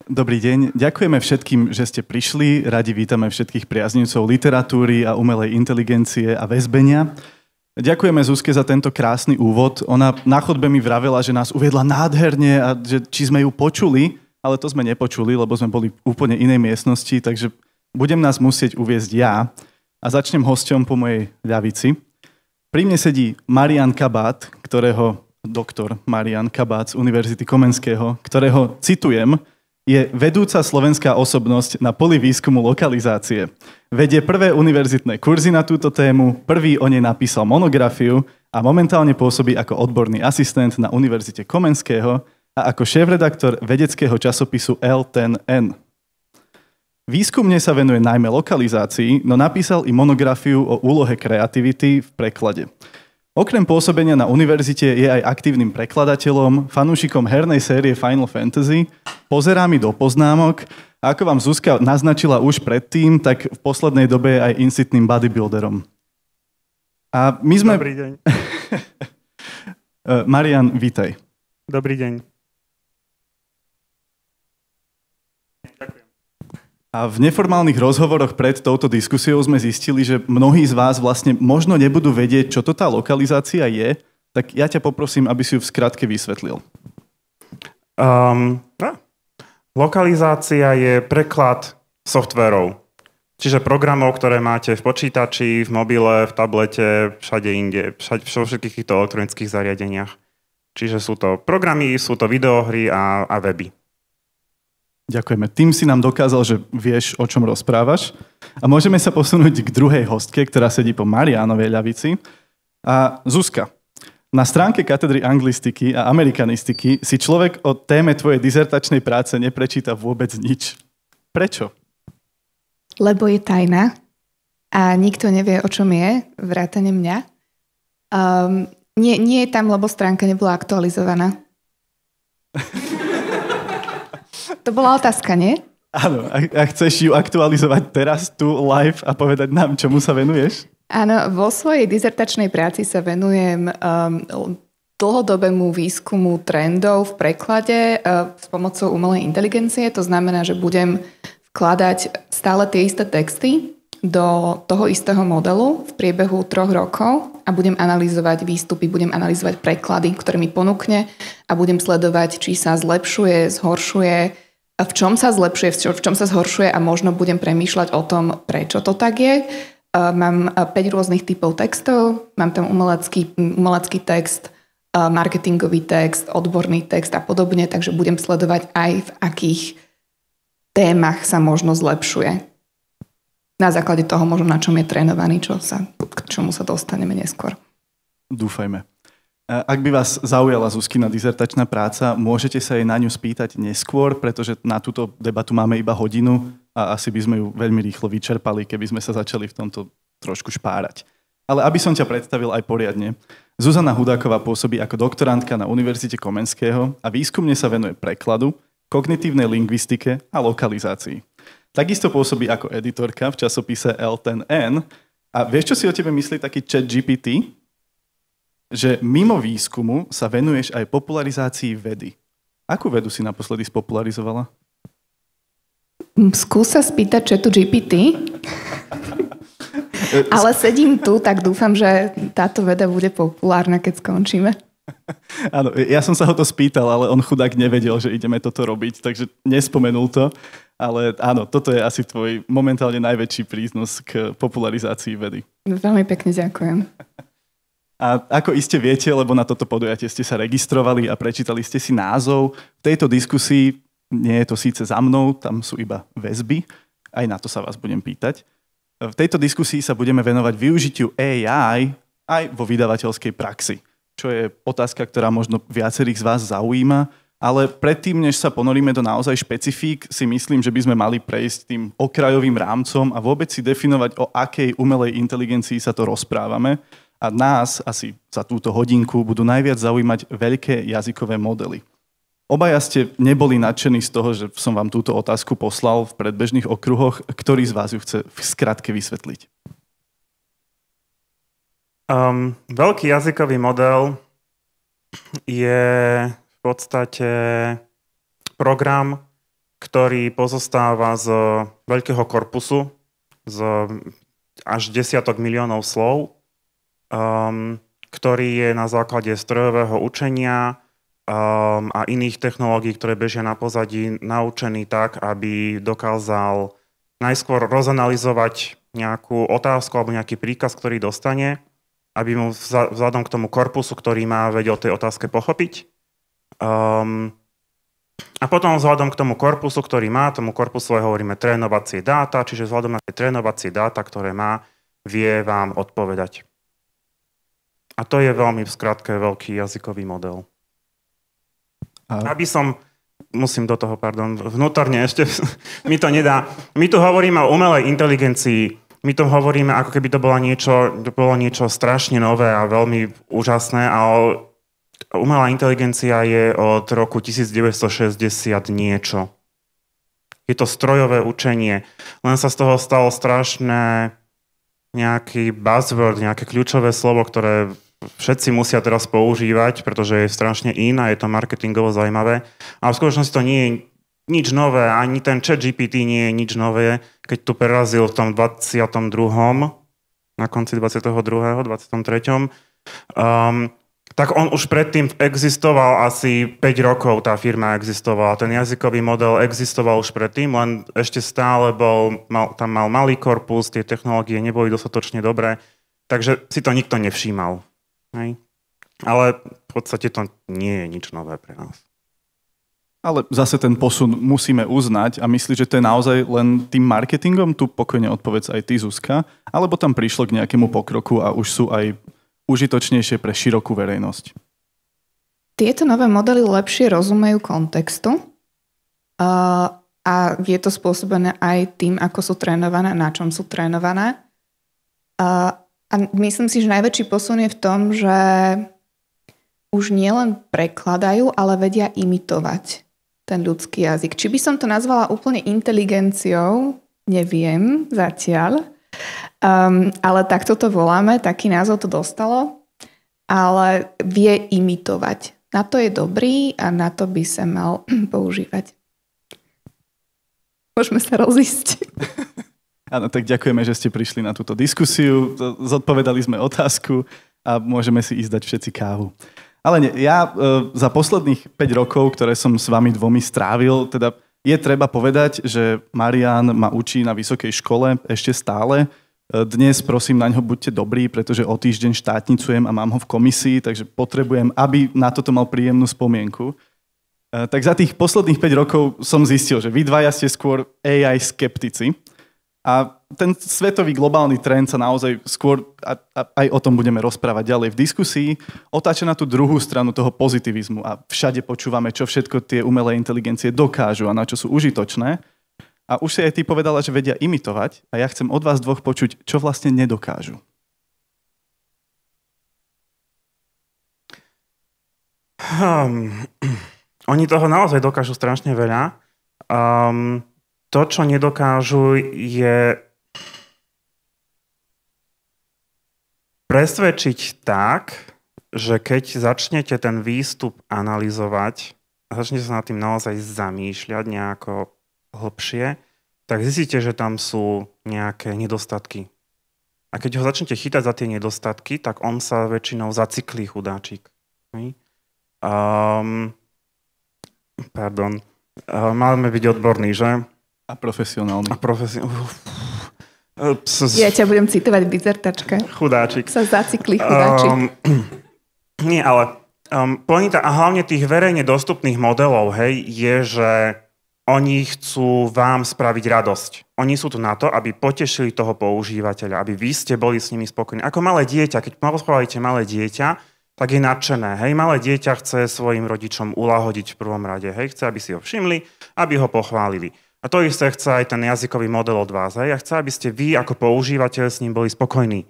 Dobrý deň. Ďakujeme všetkým, že ste prišli. Radi vítame všetkých priaznivcov literatúry a umelej inteligencie a väzbenia. Ďakujeme Zuzke za tento krásny úvod. Ona na chodbe mi vravela, že nás uviedla nádherne a že či sme ju počuli, ale to sme nepočuli, lebo sme boli v úplne inej miestnosti, takže budem nás musieť uviesť ja a začnem hosťom po mojej ľavici. Pri mne sedí Marián Kabát, doktor Marián Kabát z Univerzity Komenského, ktorého citujem, je vedúca slovenská osobnosť na poli výskumu lokalizácie. Vedie prvé univerzitné kurzy na túto tému, prvý o nej napísal monografiu a momentálne pôsobí ako odborný asistent na Univerzite Komenského a ako šéfredaktor vedeckého časopisu L10N. Výskumne sa venuje najmä lokalizácii, no napísal i monografiu o úlohe kreativity v preklade. Okrem pôsobenia na univerzite je aj aktívnym prekladateľom, fanúšikom hernej série Final Fantasy, pozerá mi do poznámok a ako vám Zuzka naznačila už predtým, tak v poslednej dobe je aj insitným bodybuilderom. A my sme... Dobrý deň. Marián, vítaj. Dobrý deň. A v neformálnych rozhovoroch pred touto diskusiou sme zistili, že mnohí z vás vlastne možno nebudú vedieť, čo to tá lokalizácia je, tak ja ťa poprosím, aby si ju v skratke vysvetlil. Lokalizácia je preklad softverov, čiže programov, ktoré máte v počítači, v mobile, v tablete, všade inde, vo všetkých týchto elektronických zariadeniach. Čiže sú to programy, sú to videohry a weby. Ďakujeme. Tým si nám dokázal, že vieš, o čom rozprávaš. A môžeme sa posunúť k druhej hostke, ktorá sedí po Mariánovej ľavici. A Zuzka, na stránke katedry anglistiky a amerikanistiky si človek o téme tvojej dizertačnej práce neprečíta vôbec nič. Prečo? Lebo je tajná a nikto nevie, o čom je, vrátane mňa. Nie je tam, lebo stránka nebola aktualizovaná. To bola otázka, nie? Áno, a chceš ju aktualizovať teraz, tu, live a povedať nám, čomu sa venuješ? Áno, vo svojej dizertačnej práci sa venujem dlhodobému výskumu trendov v preklade s pomocou umelej inteligencie. To znamená, že budem vkladať stále tie isté texty do toho istého modelu v priebehu 3 rokov a budem analyzovať výstupy, budem analyzovať preklady, ktoré mi ponúkne a budem sledovať, či sa zlepšuje, zhoršuje, v čom sa zlepšuje, v čom sa zhoršuje a možno budem premýšľať o tom, prečo to tak je. Mám 5 rôznych typov textov, mám tam umelecký text, marketingový text, odborný text a podobne, takže budem sledovať aj v akých témach sa možno zlepšuje. Na základe toho možno na čom je trénovaný, k čomu sa dostaneme neskôr. Dúfajme. Ak by vás zaujala Zuzkina dizertačná práca, môžete sa jej na ňu spýtať neskôr, pretože na túto debatu máme iba hodinu a asi by sme ju veľmi rýchlo vyčerpali, keby sme sa začali v tomto trošku špárať. Ale aby som ťa predstavil aj poriadne, Zuzana Hudáková pôsobí ako doktorantka na Univerzite Komenského a výskumne sa venuje prekladu, kognitívnej lingvistike a lokalizácii. Takisto pôsobí ako editorka v časopise L10N a vieš, čo si o tebe myslí taký ChatGPT? Že mimo výskumu sa venuješ aj popularizácii vedy. Akú vedu si naposledy spopularizovala? Skús sa spýtať ChatGPT. Ale sedím tu, tak dúfam, že táto veda bude populárna, keď skončíme. Áno, ja som sa ho to spýtal, ale on chudák nevedel, že ideme toto robiť, takže nespomenul to. Ale áno, toto je asi tvoj momentálne najväčší prínos k popularizácii vedy. Veľmi pekne ďakujem. A ako iste viete, lebo na toto podujatie ste sa registrovali a prečítali ste si názov, v tejto diskusii, nie je to síce za mnou, tam sú iba väzby, aj na to sa vás budem pýtať. V tejto diskusii sa budeme venovať využitiu AI aj vo vydavateľskej praxi, čo je otázka, ktorá možno viacerých z vás zaujíma, ale predtým, než sa ponoríme do naozaj špecifík, si myslím, že by sme mali prejsť tým okrajovým rámcom a vôbec si definovať, o akej umelej inteligencii sa to rozprávame. A nás asi za túto hodinku budú najviac zaujímať veľké jazykové modely. Obaja ste neboli nadšení z toho, že som vám túto otázku poslal v predbežných okruhoch. Ktorý z vás ju chce v skratke vysvetliť? Veľký jazykový model je v podstate program, ktorý pozostáva z veľkého korpusu, z až desiatok miliónov slov, ktorý je na základe strojového učenia a iných technológií, ktoré bežia na pozadí, naučený tak, aby dokázal najskôr rozanalizovať nejakú otázku alebo nejaký príkaz, ktorý dostane, aby mu vzhľadom k tomu korpusu, ktorý má, vedel tej otázke pochopiť. A potom vzhľadom k tomu korpusu, ktorý má, tomu korpusu hovoríme trénovacie dáta, čiže vzhľadom na tie trénovacie dáta, ktoré má, vie vám odpovedať. A to je veľmi v skratke veľký jazykový model. Musím do toho, vnútorne ešte mi to nedá. My tu hovoríme o umelej inteligencii, my tu hovoríme, ako keby to bolo niečo strašne nové a veľmi úžasné, ale umelá inteligencia je od roku 1960 niečo. Je to strojové učenie, len sa z toho stalo strašné nejaký buzzword, nejaké kľúčové slovo, ktoré všetci musia teraz používať, pretože je strašne a je to marketingovo zaujímavé. A v skutočnosti to nie je nič nové, ani ten ChatGPT nie je nič nové, keď tu prerazil v tom 22. na konci 22. 23. Tak on už predtým existoval asi 5 rokov, tá firma existovala. Ten jazykový model existoval už predtým, len ešte stále tam mal malý korpus, tie technológie neboli dostatočne dobré, takže si to nikto nevšímal. Hej. Ale v podstate to nie je nič nové pre nás. Ale zase ten posun musíme uznať a myslíš, že to je naozaj len tým marketingom? Tu pokojne odpovedz aj ty, Zuzka. Alebo tam prišlo k nejakému pokroku a už sú aj užitočnejšie pre širokú verejnosť? Tieto nové modely lepšie rozumejú kontextu a je to spôsobené aj tým, ako sú trénované, na čom sú trénované. A myslím si, že najväčší posun je v tom, že už nielen prekladajú, ale vedia imitovať ten ľudský jazyk. Či by som to nazvala úplne inteligenciou, neviem zatiaľ. Ale takto to voláme, taký názov to dostalo, ale vie imitovať. Na to je dobrý a na to by sa mal používať. Môžeme sa rozísť. Áno, tak ďakujeme, že ste prišli na túto diskusiu, zodpovedali sme otázku a môžeme si ísť dať všetci kávu. Ale nie, ja za posledných 5 rokov, ktoré som s vami dvomi strávil, teda je treba povedať, že Marián ma učí na vysokej škole ešte stále. Dnes prosím na ňo buďte dobrí, pretože o týždeň štátnicujem a mám ho v komisii, takže potrebujem, aby na toto mal príjemnú spomienku. Tak za tých posledných 5 rokov som zistil, že vy dvaja ste skôr AI skeptici a ten svetový globálny trend sa naozaj skôr, aj o tom budeme rozprávať ďalej v diskusii, otáča na tú druhú stranu toho pozitivizmu a všade počúvame, čo všetko tie umelé inteligencie dokážu a na čo sú užitočné. A už si aj ty povedala, že vedia imitovať a ja chcem od vás dvoch počuť, čo vlastne nedokážu. Oni toho naozaj dokážu strašne veľa. To, čo nedokážu, je presvedčiť tak, že keď začnete ten výstup analyzovať a začnete sa nad tým naozaj zamýšľať nejako hlbšie, tak zistíte, že tam sú nejaké nedostatky. A keď ho začnete chytať za tie nedostatky, tak on sa väčšinou zacyklí, chudáčik. Máme byť odborní, že? A profesionálny. Ja ťa budem citovať v dizertačke. Chudáčik. Sa zacyklí, chudáčik. Nie, ale pointa a hlavne tých verejne dostupných modelov, hej, je, že oni chcú vám spraviť radosť. Oni sú tu na to, aby potešili toho používateľa, aby vy ste boli s nimi spokojní. Ako malé dieťa, keď rozprávate malé dieťa, tak je nadšené. Hej, malé dieťa chce svojim rodičom ulahodiť v prvom rade. Hej, chce, aby si ho všimli, aby ho pochválili. A to isté chce aj ten jazykový model od vás. Hej, a chce, aby ste vy ako používateľ s ním boli spokojní.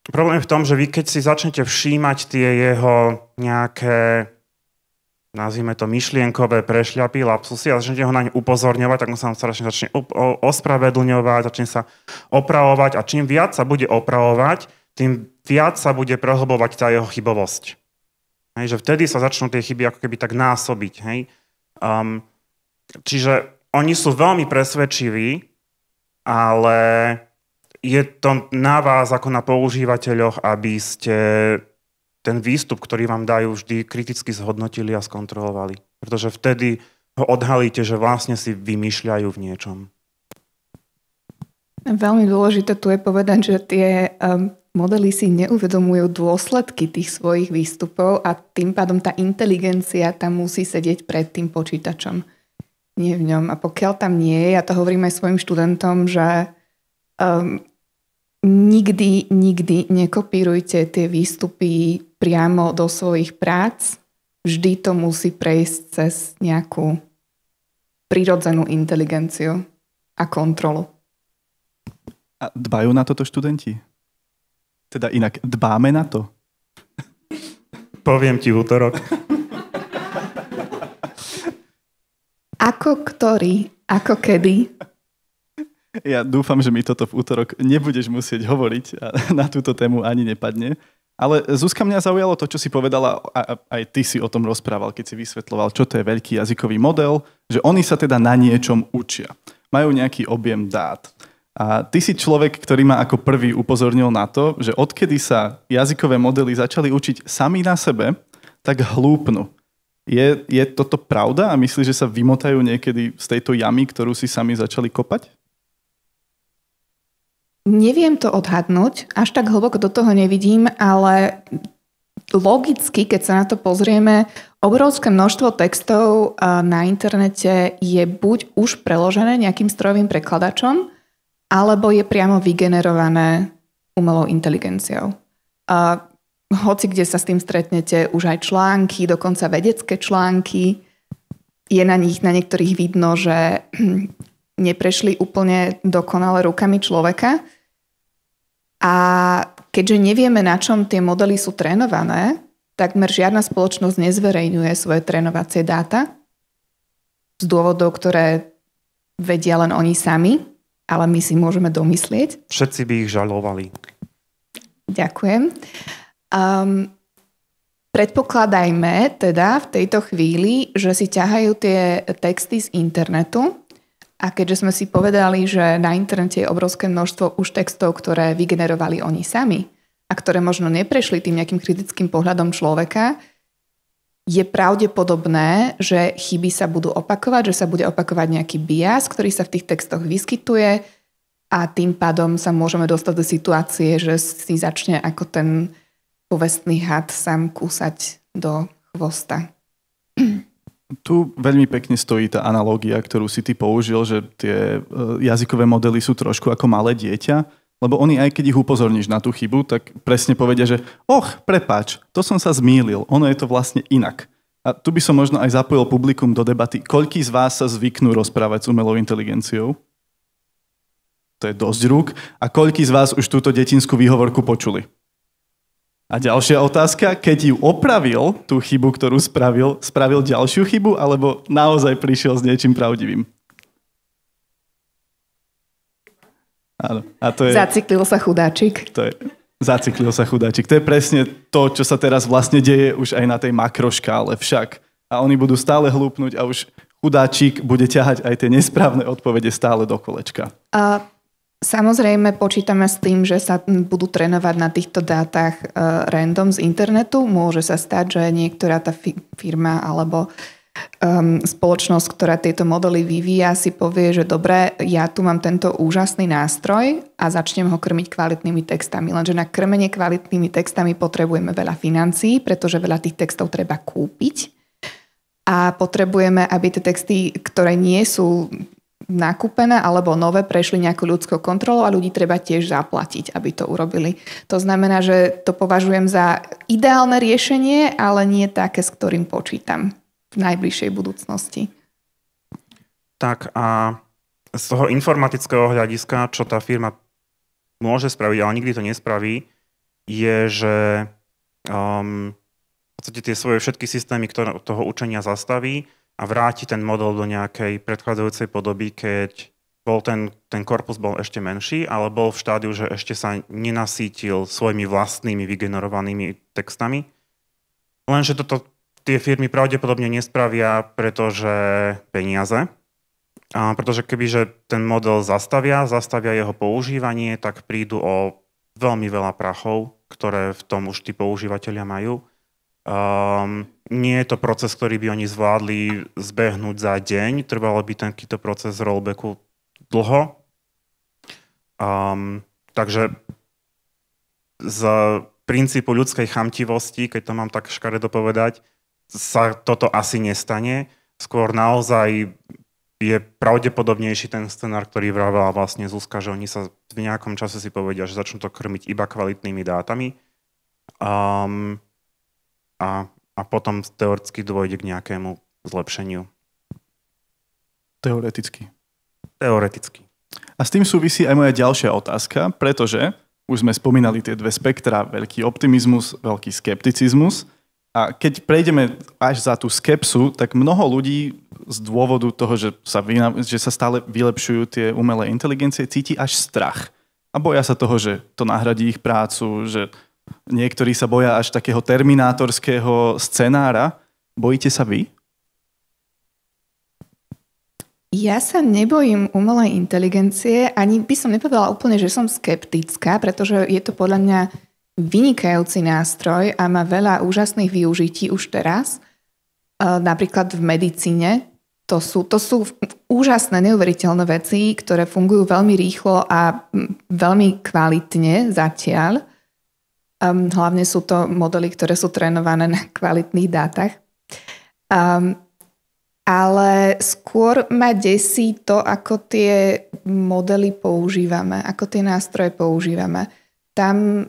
Problém je v tom, že vy keď si začnete všímať tie jeho nejaké, nazvime to myšlienkové prešľapy, lapsusy a začnete ho na ne upozorňovať, tak on sa strašne začne ospravedlňovať, začne sa opravovať a čím viac sa bude opravovať, tým viac sa bude prehlbovať tá jeho chybovosť. Hej, že vtedy sa začnú tie chyby ako keby tak násobiť. Hej. Čiže oni sú veľmi presvedčiví, ale je to na vás ako na používateľoch, aby ste ten výstup, ktorý vám dajú, vždy kriticky zhodnotili a skontrolovali. Pretože vtedy ho odhalíte, že vlastne si vymýšľajú v niečom. Veľmi dôležité tu je povedať, že tie modely si neuvedomujú dôsledky tých svojich výstupov a tým pádom tá inteligencia tam musí sedieť pred tým počítačom. Nie v ňom. A pokiaľ tam nie je, ja to hovorím aj svojim študentom, že nikdy nekopírujte tie výstupy priamo do svojich prác. Vždy to musí prejsť cez nejakú prirodzenú inteligenciu a kontrolu. A dbajú na toto študenti? Teda inak, dbáme na to? Poviem ti v útorok. Ako ktorý? Ako kedy? Ja dúfam, že mi toto v útorok nebudeš musieť hovoriť a na túto tému ani nepadne. Ale Zuzka, mňa zaujalo to, čo si povedala, a aj ty si o tom rozprával, keď si vysvetľoval, čo to je veľký jazykový model, že oni sa teda na niečom učia. Majú nejaký objem dát. A ty si človek, ktorý ma ako prvý upozornil na to, že odkedy sa jazykové modely začali učiť sami na sebe, tak hlúpnu. Je toto pravda a myslíš, že sa vymotajú niekedy z tejto jamy, ktorú si sami začali kopať? Neviem to odhadnúť, až tak hlboko do toho nevidím, ale logicky, keď sa na to pozrieme, obrovské množstvo textov na internete je buď už preložené nejakým strojovým prekladačom, alebo je priamo vygenerované umelou inteligenciou. Hoci kde sa s tým stretnete, už aj články, dokonca vedecké články, je na nich na niektorých vidno, že neprešli úplne dokonale rukami človeka. A keďže nevieme, na čom tie modely sú trénované, takmer žiadna spoločnosť nezverejňuje svoje trénovacie dáta z dôvodov, ktoré vedia len oni sami, ale my si môžeme domyslieť. Všetci by ich žalovali. Ďakujem. Predpokladajme teda v tejto chvíli, že si ťahajú tie texty z internetu. A keďže sme si povedali, že na internete je obrovské množstvo už textov, ktoré vygenerovali oni sami a ktoré možno neprešli tým nejakým kritickým pohľadom človeka, je pravdepodobné, že chyby sa budú opakovať, že sa bude opakovať nejaký bias, ktorý sa v tých textoch vyskytuje a tým pádom sa môžeme dostať do situácie, že si začne ako ten povestný had sám kúsať do chvosta. Tu veľmi pekne stojí tá analógia, ktorú si ty použil, že tie jazykové modely sú trošku ako malé dieťa, lebo oni aj keď ich upozorníš na tú chybu, tak presne povedia, že prepáč, to som sa zmýlil, ono je to vlastne inak. A tu by som možno aj zapojil publikum do debaty, koľký z vás sa zvyknú rozprávať s umelou inteligenciou? To je dosť rúk. A koľký z vás už túto detinskú výhovorku počuli? A ďalšia otázka, keď ju opravil, tú chybu, ktorú spravil ďalšiu chybu, alebo naozaj prišiel s niečím pravdivým? Áno. A to je... Zaciklil sa chudáčik. Zaciklil sa chudáčik. To je presne to, čo sa teraz vlastne deje už aj na tej makroškále však. A oni budú stále hlúpnuť a už chudáčik bude ťahať aj tie nesprávne odpovede stále do kolečka. Samozrejme počítame s tým, že sa budú trénovať na týchto dátach random z internetu. Môže sa stať, že niektorá tá firma alebo spoločnosť, ktorá tieto modely vyvíja, si povie, že dobre, ja tu mám tento úžasný nástroj a začnem ho krmiť kvalitnými textami. Lenže na krmenie kvalitnými textami potrebujeme veľa financií, pretože veľa tých textov treba kúpiť. A potrebujeme, aby tie texty, ktoré nie sú nakúpené alebo nové, prešli nejakú ľudskou kontrolou a ľudí treba tiež zaplatiť, aby to urobili. To znamená, že to považujem za ideálne riešenie, ale nie také, s ktorým počítam v najbližšej budúcnosti. Tak a z toho informatického hľadiska, čo tá firma môže spraviť, ale nikdy to nespraví, je, že v podstate tie svoje všetky systémy, ktoré toho učenia zastaví a vráti ten model do nejakej predchádzajúcej podoby, keď ten korpus bol ešte menší, ale bol v štádiu, že ešte sa nenasítil svojimi vlastnými vygenerovanými textami. Lenže tie firmy pravdepodobne nespravia, pretože peniaze, Pretože kebyže ten model zastavia jeho používanie, tak prídu o veľmi veľa prachov, ktoré v tom už tí používateľia majú. Nie je to proces, ktorý by oni zvládli zbehnúť za deň. Trvalo by takýto proces rollbacku dlho. Takže z princípu ľudskej chamtivosti, keď to mám tak škaredo povedať, sa toto asi nestane. Skôr naozaj je pravdepodobnejší ten scenár, ktorý vravela vlastne Zuzka, že oni sa v nejakom čase si povedia, že začnú to krmiť iba kvalitnými dátami a potom teoreticky dôjde k nejakému zlepšeniu. Teoreticky. A s tým súvisí aj moja ďalšia otázka, pretože už sme spomínali tie dve spektra, veľký optimizmus, veľký skepticizmus. A keď prejdeme až za tú skepsu, tak mnoho ľudí z dôvodu toho, že sa stále vylepšujú tie umelé inteligencie, cíti až strach. A boja sa toho, že to nahradí ich prácu, že niektorí sa boja až takého terminátorského scenára. Bojíte sa vy? Ja sa nebojím umelej inteligencie, ani by som nepovedala úplne, že som skeptická, pretože je to podľa mňa vynikajúci nástroj a má veľa úžasných využití už teraz. Napríklad v medicíne. To sú úžasné, neuveriteľné veci, ktoré fungujú veľmi rýchlo a veľmi kvalitne zatiaľ. Hlavne sú to modely, ktoré sú trénované na kvalitných dátach. Ale skôr ma desí to, ako tie modely používame, ako tie nástroje používame. Tam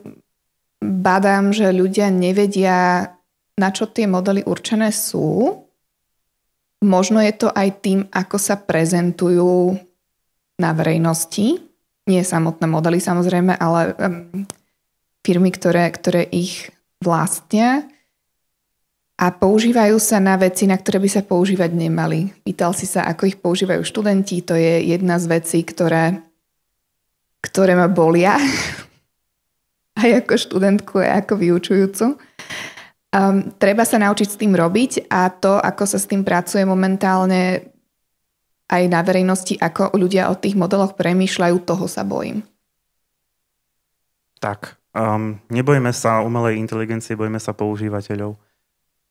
badám, že ľudia nevedia, na čo tie modely určené sú. Možno je to aj tým, ako sa prezentujú na verejnosti. Nie samotné modely samozrejme, ale firmy, ktoré ich vlastnia. A používajú sa na veci, na ktoré by sa používať nemali. Pýtal si sa, ako ich používajú študenti. To je jedna z vecí, ktoré ma bolia. Aj ako študentku, aj ako vyučujúcu. Treba sa naučiť s tým robiť a to, ako sa s tým pracuje momentálne aj na verejnosti, ako ľudia o tých modeloch premýšľajú, toho sa bojím. Tak, nebojme sa umelej inteligencie, bojme sa používateľov.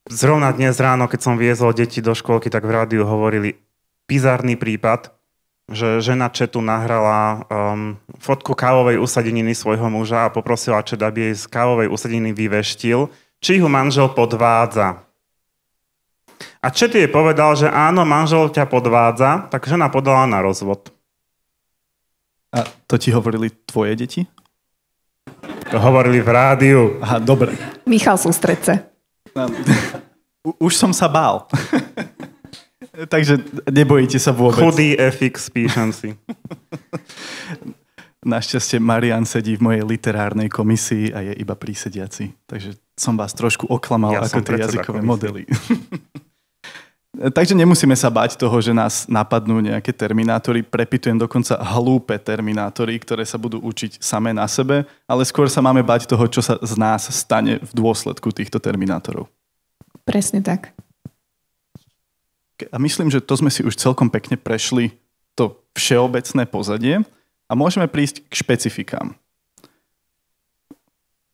Zrovna dnes ráno, keď som viezol deti do škôlky, tak v rádiu hovorili bizarný prípad, že žena chatu nahrala fotku kávovej usadeniny svojho muža a poprosila chat, aby jej z kávovej usadeniny vyveštil, či ho manžel podvádza. A chat jej povedal, že áno, manžel ťa podvádza, tak žena podala na rozvod. A to ti hovorili tvoje deti? To hovorili v rádiu. Aha, dobre. Michal, sústreď sa. Už som sa bál. Takže nebojíte sa vôbec. Chudý FX, píšem si. Našťastie Marian sedí v mojej literárnej komisii a je iba prísediaci. Takže som vás trošku oklamal, ja ako tie jazykové modely. Takže nemusíme sa báť toho, že nás napadnú nejaké terminátory. Prepitujem dokonca hlúpe terminátory, ktoré sa budú učiť samé na sebe, ale skôr sa máme báť toho, čo sa z nás stane v dôsledku týchto terminátorov. Presne tak. A myslím, že to sme si už celkom pekne prešli to všeobecné pozadie a môžeme prísť k špecifikám.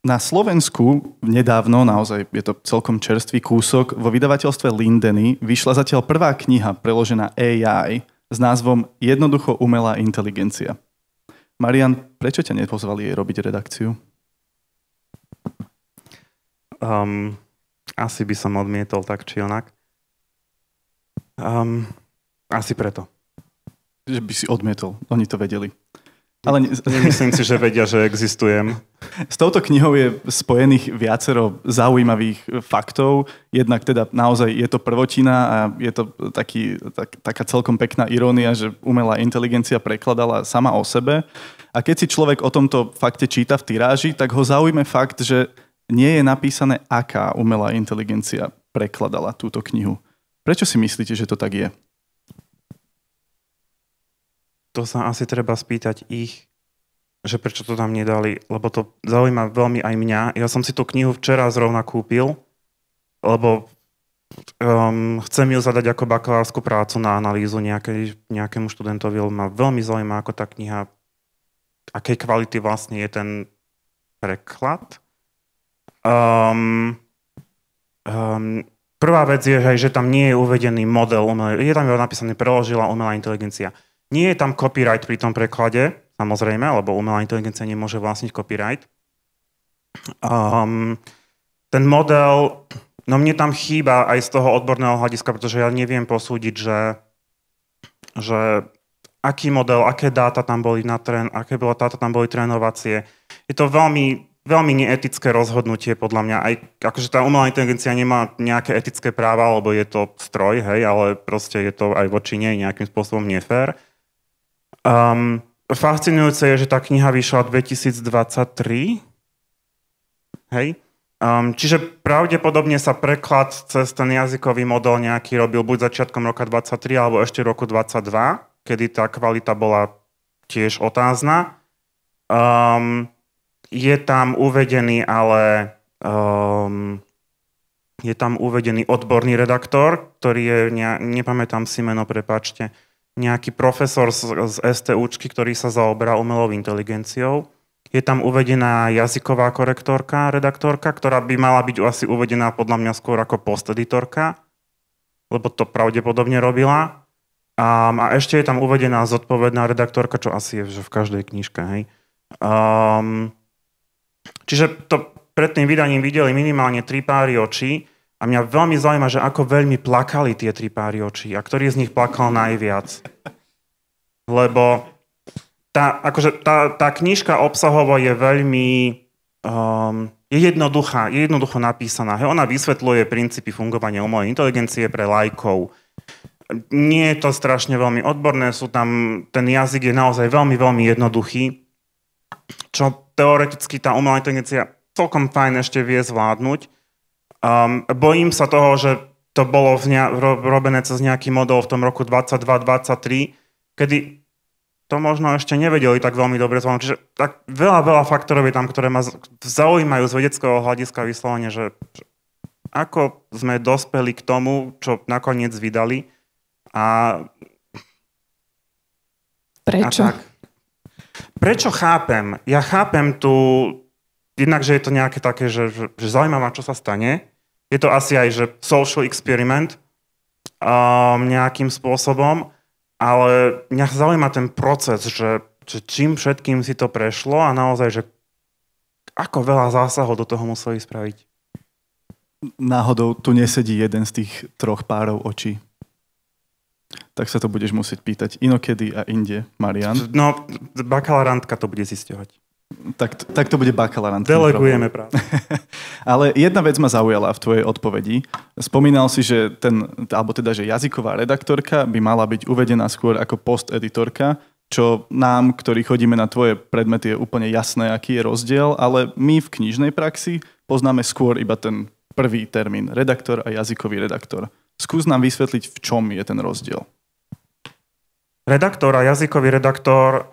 Na Slovensku nedávno, naozaj je to celkom čerstvý kúsok, vo vydavateľstve Lindeny vyšla zatiaľ prvá kniha preložená AI s názvom Jednoducho umelá inteligencia. Marian, prečo ťa nepozvali jej robiť redakciu? Asi by som odmietol tak či onak. Asi preto. Že by si odmietol, oni to vedeli. Ale nemyslím si, že vedia, že existujem. S touto knihou je spojených viacero zaujímavých faktov. Jednak teda naozaj je to prvotina a je to taká celkom pekná irónia, že umelá inteligencia prekladala sama o sebe. A keď si človek o tomto fakte číta v tiráži, tak ho zaujme fakt, že nie je napísané, aká umelá inteligencia prekladala túto knihu. Prečo si myslíte, že to tak je? To sa asi treba spýtať ich, že prečo to tam nedali, lebo to zaujíma veľmi aj mňa. Ja som si tú knihu včera zrovna kúpil, lebo chcem ju zadať ako bakalárskú prácu na analýzu nejakému študentovi, lebo ma veľmi zaujíma, ako tá kniha, akej kvality vlastne je ten preklad. Prvá vec je, že tam nie je uvedený model je tam napísané preložila umelá inteligencia. Nie je tam copyright pri tom preklade, samozrejme, lebo umelá inteligencia nemôže vlastniť copyright. Ten model, no mne tam chýba aj z toho odborného hľadiska, pretože ja neviem posúdiť, že aký model, aké dáta tam boli aké dáta tam boli trénovacie. Je to veľmi, veľmi neetické rozhodnutie podľa mňa. Aj akože tá umelá inteligencia nemá nejaké etické práva, lebo je to stroj, hej, ale proste je to aj voči nej nejakým spôsobom nefér. Fascinujúce je, že tá kniha vyšla 2023. Hej. Čiže pravdepodobne sa preklad cez ten jazykový model nejaký robil buď začiatkom roka 23 alebo ešte roku 22, kedy tá kvalita bola tiež otázna. Je tam uvedený je tam uvedený odborný redaktor, ktorý je, nepamätám si meno, prepáčte, nejaký profesor z STUčky, ktorý sa zaoberá umelou inteligenciou. Je tam uvedená jazyková korektorka, redaktorka, ktorá by mala byť asi uvedená podľa mňa skôr ako posteditorka, lebo to pravdepodobne robila. A ešte je tam uvedená zodpovedná redaktorka, čo asi je že v každej knižke. Hej. Čiže to pred tým vydaním videli minimálne 3 páry očí a mňa veľmi zaujíma, že ako veľmi plakali tie 3 páry očí a ktorý z nich plakal najviac. Lebo tá knižka obsahovo je veľmi je jednoducho napísaná. Hej, ona vysvetľuje princípy fungovania umelej inteligencie pre laikov. Nie je to strašne veľmi odborné, ten jazyk je naozaj veľmi, veľmi jednoduchý, čo teoreticky tá umelá inteligencia celkom fajn ešte vie zvládnuť. Bojím sa toho, že to bolo robené cez nejaký model v tom roku 22-23, kedy to možno ešte nevedeli tak veľmi dobre zvládnuť. Čiže tak veľa faktorov je tam, ktoré ma zaujímajú z vedeckého hľadiska vyslovene, že ako sme dospeli k tomu, čo nakoniec vydali. Prečo? Prečo chápem? Ja chápem jednak, že je to nejaké také, že zaujímavé, čo sa stane. Je to asi aj, že social experiment nejakým spôsobom, ale mňa zaujíma ten proces, že čím všetkým si to prešlo a naozaj, že ako veľa zásahov do toho museli spraviť. Náhodou tu nesedí jeden z tých 3 párov očí. Tak sa to budeš musieť pýtať inokedy a inde, Marián. No, bakalárantka to bude zisťovať. Tak to bude bakalárantka. Delegujeme práve. Ale jedna vec ma zaujala v tvojej odpovedi. Spomínal si, že že jazyková redaktorka by mala byť uvedená skôr ako posteditorka, čo nám, ktorí chodíme na tvoje predmety, je úplne jasné, aký je rozdiel, ale my v knižnej praxi poznáme skôr iba ten prvý termín, redaktor a jazykový redaktor. Skús nám vysvetliť, v čom je ten rozdiel. Redaktor a jazykový redaktor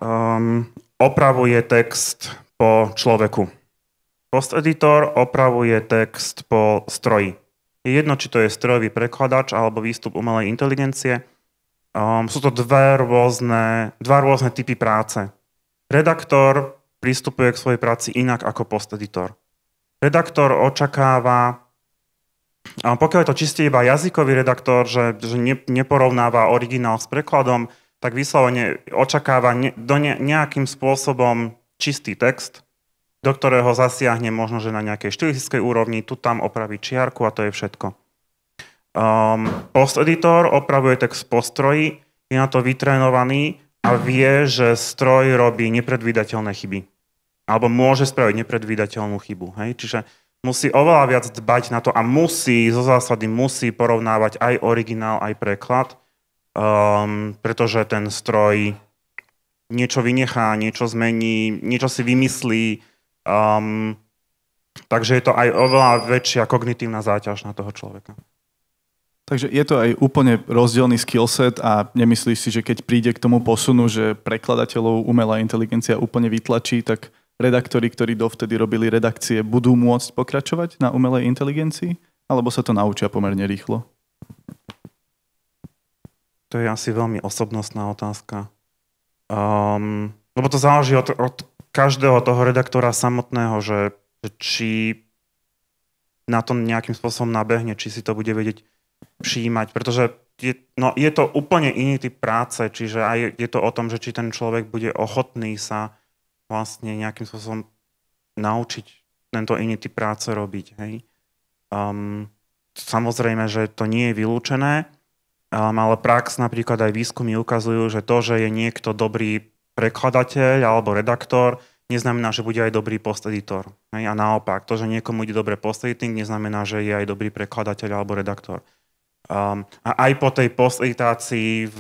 opravuje text po človeku. Posteditor opravuje text po stroji. Je jedno, či to je strojový prekladač alebo výstup umelej inteligencie. Sú to dva rôzne typy práce. Redaktor pristupuje k svojej práci inak ako posteditor. Redaktor očakáva, pokiaľ je to čiste iba jazykový redaktor, že neporovnáva originál s prekladom, tak vyslovene očakáva nejakým spôsobom čistý text, do ktorého zasiahne možno, že na nejakej štilistickej úrovni, tu tam opraví čiarku a to je všetko. Posteditor opravuje text po stroji, je na to vytrénovaný a vie, že stroj robí nepredvídateľné chyby. Alebo môže spraviť nepredvídateľnú chybu. Hej? Čiže musí oveľa viac dbať na to a zo zásady musí porovnávať aj originál, aj preklad, pretože ten stroj niečo vynechá, niečo zmení, niečo si vymyslí. Takže je to aj oveľa väčšia kognitívna záťaž na toho človeka. Takže je to aj úplne rozdielný skillset a nemyslíš si, že keď príde k tomu posunu, že prekladateľov umelá inteligencia úplne vytlačí, tak redaktori, ktorí dovtedy robili redakcie, budú môcť pokračovať na umelej inteligencii? alebo sa to naučia pomerne rýchlo? To je asi veľmi osobnostná otázka. Lebo to záleží od každého toho redaktora samotného, že či na to nejakým spôsobom nabehne, či si to bude vedieť přijímať, pretože je to úplne iný typ práce, čiže aj je to o tom, že či ten človek bude ochotný sa vlastne nejakým spôsobom naučiť tento iný typ práce robiť. Hej. Samozrejme, že to nie je vylúčené, ale prax napríklad aj výskumy ukazujú, že to, že je niekto dobrý prekladateľ alebo redaktor, neznamená, že bude aj dobrý post-editor. Hej? A naopak, to, že niekomu ide dobre post-editing, neznamená, že je aj dobrý prekladateľ alebo redaktor. A aj po tej post-editácii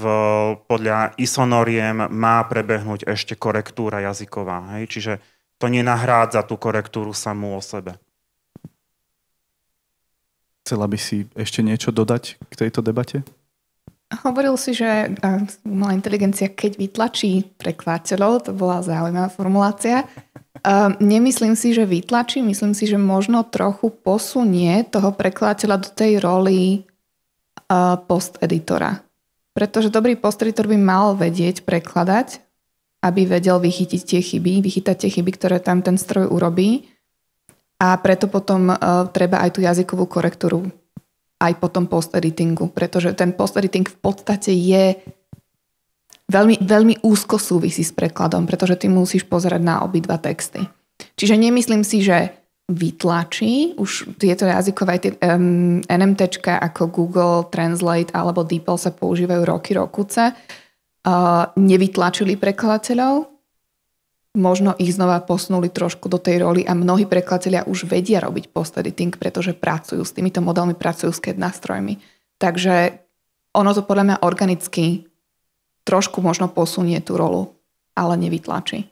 podľa ISO noriem má prebehnúť ešte korektúra jazyková. Hej? Čiže to nenahrádza tú korektúru samú o sebe. Chcela by si ešte niečo dodať k tejto debate? Hovoril si, že umelá inteligencia, keď vytlačí prekladateľov, to bola zaujímavá formulácia. Nemyslím si, že vytlačí, myslím si, že možno trochu posunie toho prekladateľa do tej roli post-editora. Pretože dobrý post-editor by mal vedieť prekladať, aby vedel vychytať tie chyby, ktoré tam ten stroj urobí. A preto potom treba aj tú jazykovú korektúru aj po tom post-editingu, pretože ten post-editing v podstate je veľmi, veľmi úzko súvisí s prekladom, pretože ty musíš pozerať na obidva texty. Čiže nemyslím si, že vytlačí už tieto jazykové NMTčka ako Google Translate alebo DeepL sa používajú roky. Nevytlačili prekladateľov, možno ich znova posunuli trošku do tej roli a mnohí prekladatelia už vedia robiť post-editing, pretože pracujú s týmito modelmi, pracujú s CAD nástrojmi. Takže ono to podľa mňa organicky trošku možno posunie tú rolu, ale nevytlačí.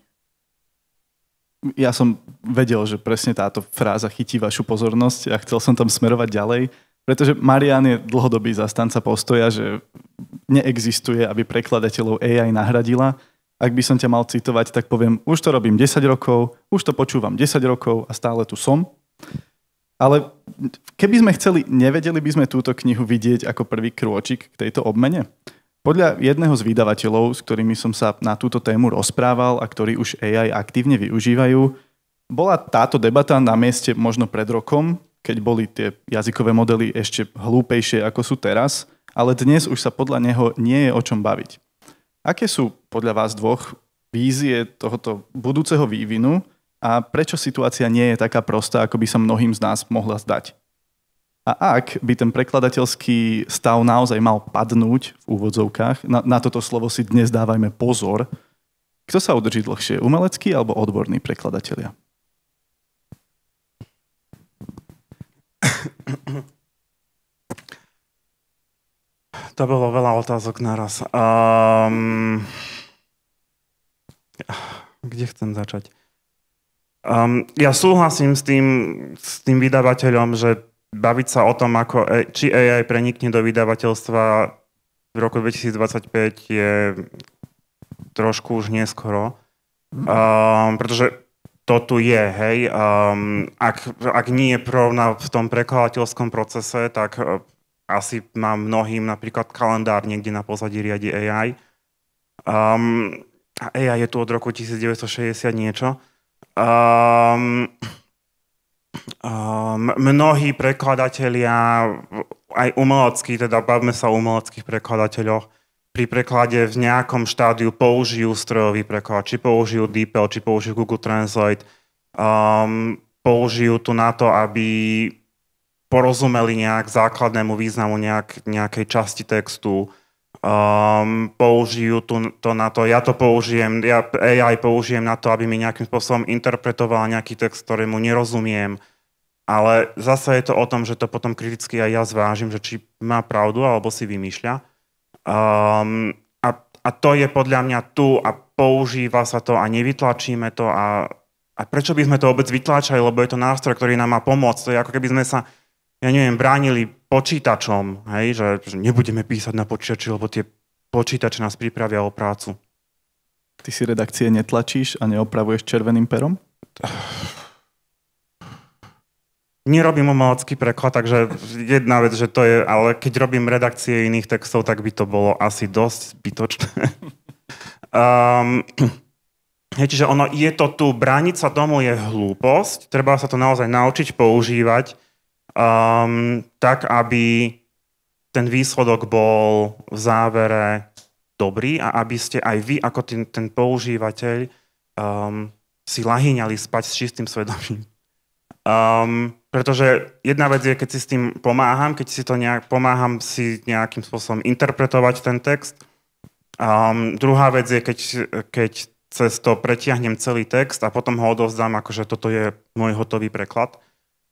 Ja som vedel, že presne táto fráza chytí vašu pozornosť a chcel som tam smerovať ďalej, pretože Marián je dlhodobý zastanca postoja, že neexistuje, aby prekladateľov AI nahradila. Ak by som ťa mal citovať, tak poviem, už to robím 10 rokov, už to počúvam 10 rokov a stále tu som. Ale keby sme chceli, nevedeli by sme túto knihu vidieť ako prvý krôčik k tejto obmene? Podľa jedného z vydavateľov, s ktorými som sa na túto tému rozprával a ktorí už AI aktívne využívajú, bola táto debata na mieste možno pred rokom, keď boli tie jazykové modely ešte hlúpejšie ako sú teraz, ale dnes už sa podľa neho nie je o čom baviť. Aké sú podľa vás dvoch vízie tohoto budúceho vývinu a prečo situácia nie je taká prostá, ako by sa mnohým z nás mohla zdať? A ak by ten prekladateľský stav naozaj mal padnúť v úvodzovkách, na toto slovo si dnes dávajme pozor, kto sa udrží dlhšie, umelecký alebo odborní prekladatelia? To bolo veľa otázok naraz. Kde chcem začať? Ja súhlasím s tým vydavateľom, že baviť sa o tom, či AI prenikne do vydavateľstva v roku 2025 je trošku už neskoro. Pretože to tu je, hej. Ak nie je provna v tom prekladateľskom procese, tak asi mám mnohým napríklad kalendár niekde na pozadí riadi AI. A AI je tu od roku 1960 niečo. Mnohí prekladatelia, aj umeleckí, teda bavme sa o umeleckých prekladateľoch, pri preklade v nejakom štádiu použijú strojový preklad, či použijú DeepL, či použijú Google Translate. Použijú tu na to, aby porozumeli nejak základnému významu nejakej časti textu. Použijú to na to, ja AI použijem na to, aby mi nejakým spôsobom interpretoval nejaký text, ktorému nerozumiem. Ale zase je to o tom, že to potom kriticky aj ja zvážim, že či má pravdu, alebo si vymýšľa. A to je podľa mňa tu a používa sa to a nevytlačíme to. A prečo by sme to vôbec vytlačali, lebo je to nástroj, ktorý nám má pomôcť. To je ako keby sme sa bránili počítačom, hej, že nebudeme písať na počítači, lebo tie počítače nás pripravia o prácu. Ty si redakcie netlačíš a neopravuješ červeným perom? nerobím umelecký preklad, takže jedna vec, že to je, ale keď robím redakcie iných textov, tak by to bolo asi dosť zbytočné. Čiže ono je to tu, brániť sa tomu je hlúposť, treba sa to naozaj naučiť používať tak, aby ten výsledok bol v závere dobrý a aby ste aj vy, ako ten používateľ, si lahýňali spať s čistým svedomím. Pretože jedna vec je, keď si s tým pomáham, keď si to pomáham si nejakým spôsobom interpretovať ten text. Druhá vec je, keď cez to pretiahnem celý text a potom ho odovzdám, akože toto je môj hotový preklad.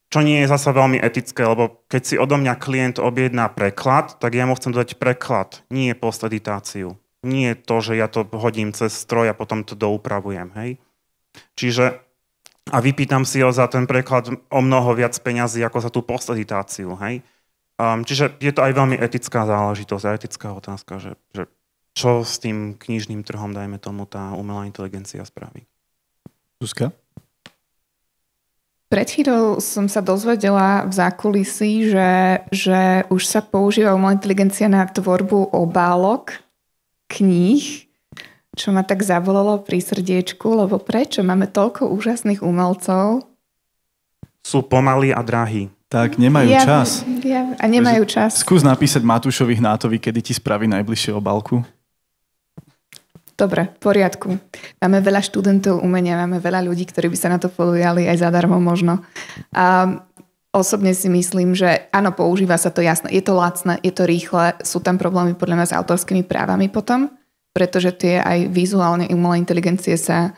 Čo nie je zasa veľmi etické, lebo keď si odo mňa klient objedná preklad, tak ja mu chcem dať preklad, nie posteditáciu. Nie to, že ja to hodím cez stroj a potom to doupravujem, hej. Čiže a vypýtam si ho za ten preklad o mnoho viac peňazí ako za tú posteditáciu, hej. Čiže je to aj veľmi etická záležitosť a etická otázka, že čo s tým knižným trhom, dajme tomu, tá umelá inteligencia spraví. Zuzka? Pred chvíľou som sa dozvedela v zákulisí, že už sa používa umelá inteligencia na tvorbu obálok kníh, čo ma tak zavolalo pri srdiečku, lebo prečo? Máme toľko úžasných umelcov. Sú pomalí a drahí. Tak, nemajú čas. A nemajú čas. Skús napísať Matúšovi Hnátovi, kedy ti spraví najbližšie obálku. Dobre, v poriadku. Máme veľa študentov umenia, máme veľa ľudí, ktorí by sa na to podujali aj zadarmo možno. A osobne si myslím, že áno, používa sa to jasné. Je to lacné, je to rýchle, sú tam problémy podľa mňa s autorskými právami potom, pretože tie aj vizuálne umelé inteligencie sa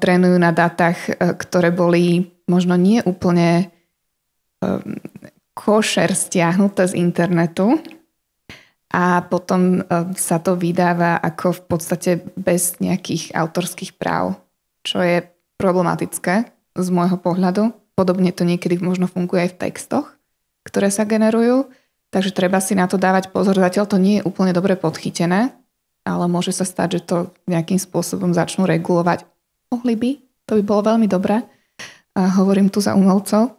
trénujú na dátach, ktoré boli možno nie úplne košer stiahnuté z internetu. A potom sa to vydáva ako v podstate bez nejakých autorských práv, čo je problematické z môjho pohľadu. Podobne to niekedy možno funguje aj v textoch, ktoré sa generujú. Takže treba si na to dávať pozor. Zatiaľ to nie je úplne dobre podchytené, ale môže sa stať, že to nejakým spôsobom začnú regulovať. Mohli by, to by bolo veľmi dobré. Hovorím tu za umelcov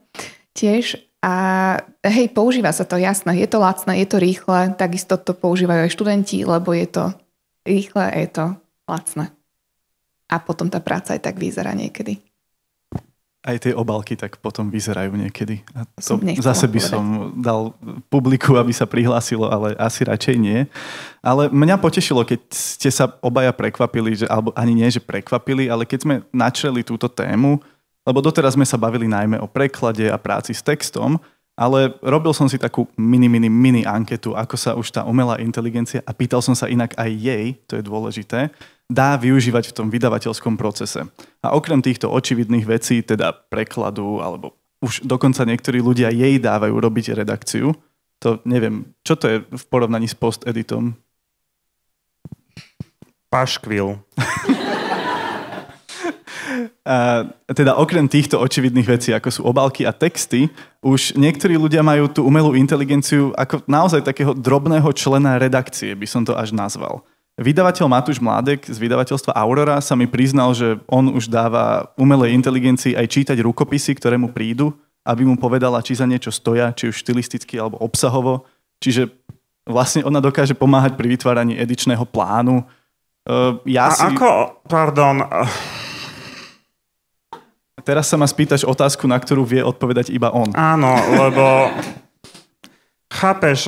tiež. A hej, používa sa to, jasné, je to lacné, je to rýchle, takisto to používajú aj študenti, lebo je to rýchle, je to lacné. A potom tá práca aj tak vyzerá niekedy. Aj tie obálky tak potom vyzerajú niekedy. A to zase by som dal publiku, aby sa prihlásilo, ale asi radšej nie. Ale mňa potešilo, keď ste sa obaja prekvapili, alebo ani nie, že prekvapili, ale keď sme načreli túto tému, lebo doteraz sme sa bavili najmä o preklade a práci s textom, ale robil som si takú mini anketu, ako sa už tá umelá inteligencia, a pýtal som sa inak aj jej, to je dôležité, dá využívať v tom vydavateľskom procese. A okrem týchto očividných vecí, teda prekladu, alebo už dokonca niektorí ľudia jej dávajú robiť redakciu, to neviem, čo to je v porovnaní s posteditom? Paškvil. Teda okrem týchto očividných vecí, ako sú obálky a texty, už niektorí ľudia majú tú umelú inteligenciu ako naozaj takého drobného člena redakcie, by som to až nazval. Vydavateľ Matúš Mládek z vydavateľstva Aurora sa mi priznal, že on už dáva umelej inteligencii aj čítať rukopisy, ktoré mu prídu, aby mu povedala, či za niečo stoja, či už štilisticky alebo obsahovo. Čiže vlastne ona dokáže pomáhať pri vytváraní edičného plánu. Teraz sa ma spýtaš otázku, na ktorú vie odpovedať iba on. Áno, lebo chápeš,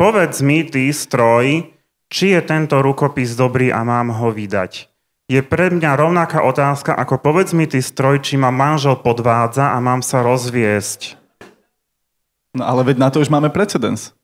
povedz mi ty stroj, či je tento rukopis dobrý a mám ho vydať. Je pre mňa rovnaká otázka, ako povedz mi ty stroj, či ma manžel podvádza a mám sa rozviesť. No ale veď na to už máme precedens.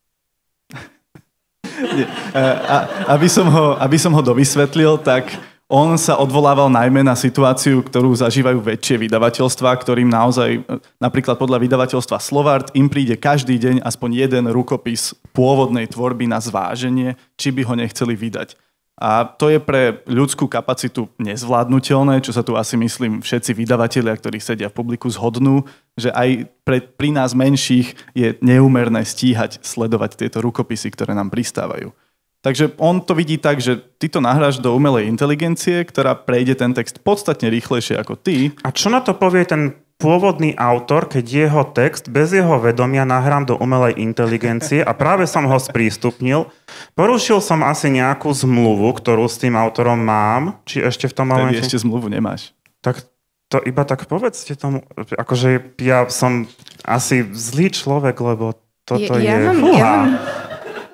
Aby som ho dovysvetlil, tak on sa odvolával najmä na situáciu, ktorú zažívajú väčšie vydavateľstvá, ktorým naozaj, napríklad podľa vydavateľstva Slovart, im príde každý deň aspoň jeden rukopis pôvodnej tvorby na zváženie, či by ho nechceli vydať. A to je pre ľudskú kapacitu nezvládnutelné, čo sa tu asi myslím všetci vydavatelia, ktorí sedia v publiku, zhodnú, že aj pri nás menších je neúmerné stíhať sledovať tieto rukopisy, ktoré nám pristávajú. Takže on to vidí tak, že ty to nahráš do umelej inteligencie, ktorá prejde ten text podstatne rýchlejšie ako ty. A čo na to povie ten pôvodný autor, keď jeho text bez jeho vedomia nahrám do umelej inteligencie a práve som ho sprístupnil, porušil som asi nejakú zmluvu, ktorú s tým autorom mám, či ešte v tom momente... Tedy ešte zmluvu nemáš. Tak to iba tak povedzte tomu, akože ja som asi zlý človek, lebo toto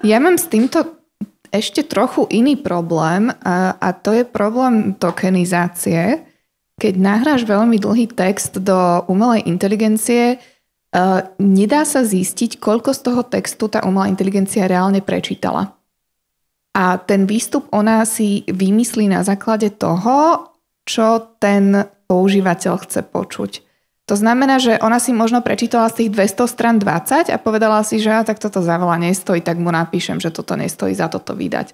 Ja mám s týmto ešte trochu iný problém a to je problém tokenizácie. Keď nahráš veľmi dlhý text do umelej inteligencie, nedá sa zistiť, koľko z toho textu tá umelá inteligencia reálne prečítala. A ten výstup ona si vymyslí na základe toho, čo ten používateľ chce počuť. To znamená, že ona si možno prečítala z tých 200 strán 20 a povedala si, že tak toto za veľa nestojí, tak mu napíšem, že toto nestojí za toto vydať.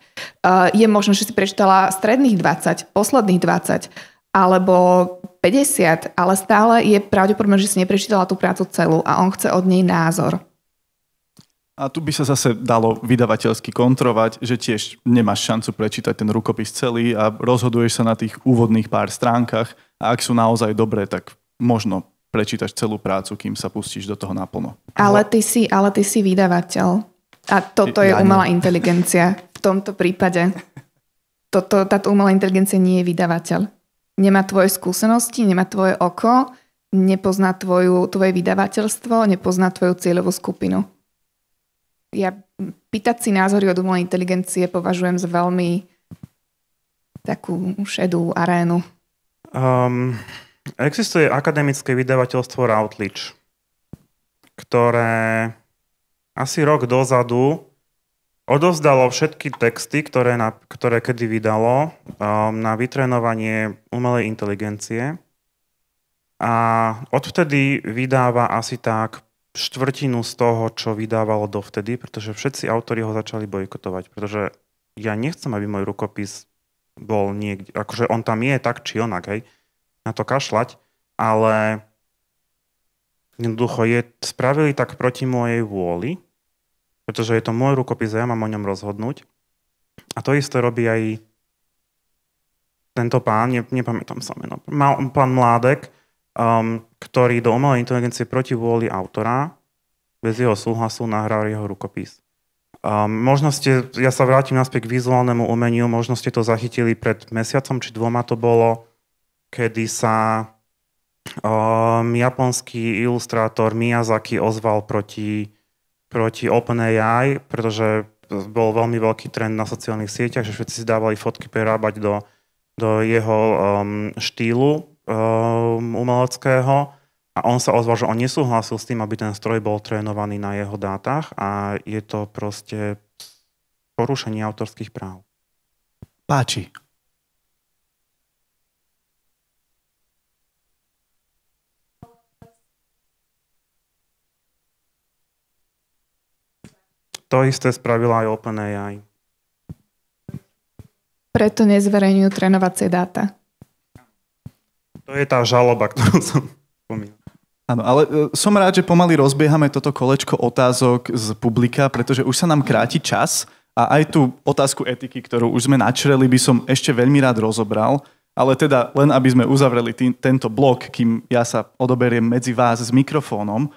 Je možno, že si prečítala stredných 20, posledných 20 alebo 50, ale stále je pravdepodobné, že si neprečítala tú prácu celú a on chce od nej názor. A tu by sa zase dalo vydavateľsky kontrovať, že tiež nemáš šancu prečítať ten rukopis celý a rozhoduješ sa na tých úvodných pár stránkach a ak sú naozaj dobré, tak možno prečítaš celú prácu, kým sa pustíš do toho naplno. Ale ty si vydavateľ. A toto je umelá inteligencia. V tomto prípade. Táto umelá inteligencia nie je vydavateľ. Nemá tvoje skúsenosti, nemá tvoje oko, nepozná tvoje vydavateľstvo, nepozná tvoju cieľovú skupinu. Ja pýtať si názory od umelej inteligencie považujem za veľmi takú šedú arénu. Existuje akademické vydavateľstvo Routledge, ktoré asi rok dozadu odovzdalo všetky texty, ktoré kedy vydalo na vytrénovanie umelej inteligencie a odvtedy vydáva asi tak štvrtinu z toho, čo vydávalo dovtedy, pretože všetci autori ho začali bojkotovať, pretože ja nechcem, aby môj rukopis bol niekde, akože on tam je tak či onak, hej, na to kašľať, ale jednoducho spravili tak proti mojej vôli, pretože je to môj rukopis a ja mám o ňom rozhodnúť. A to isté robí aj tento pán, nepamätám sa meno, pán Mládek, ktorý do umelej inteligencie proti vôli autora, bez jeho súhlasu nahral jeho rukopis. Ja sa vrátim naspäť k vizuálnemu umeniu, možno ste to zachytili pred mesiacom, či 2 to bolo, kedy sa japonský ilustrátor Miyazaki ozval proti OpenAI, pretože bol veľmi veľký trend na sociálnych sieťach, že všetci si dávali fotky prerábať do jeho štýlu umeleckého a on sa ozval, že on nesúhlasil s tým, aby ten stroj bol trénovaný na jeho dátach a je to proste porušenie autorských práv. Páči. To isté spravila aj OpenAI. Preto nezverejňujú trénovacie dáta. To je tá žaloba, ktorú som spomínal. Áno, ale som rád, že pomaly rozbiehame toto kolečko otázok z publika, pretože už sa nám kráti čas a aj tú otázku etiky, ktorú už sme načreli, by som ešte veľmi rád rozobral, ale teda len aby sme uzavreli tento blok, kým ja sa odoberiem medzi vás s mikrofónom.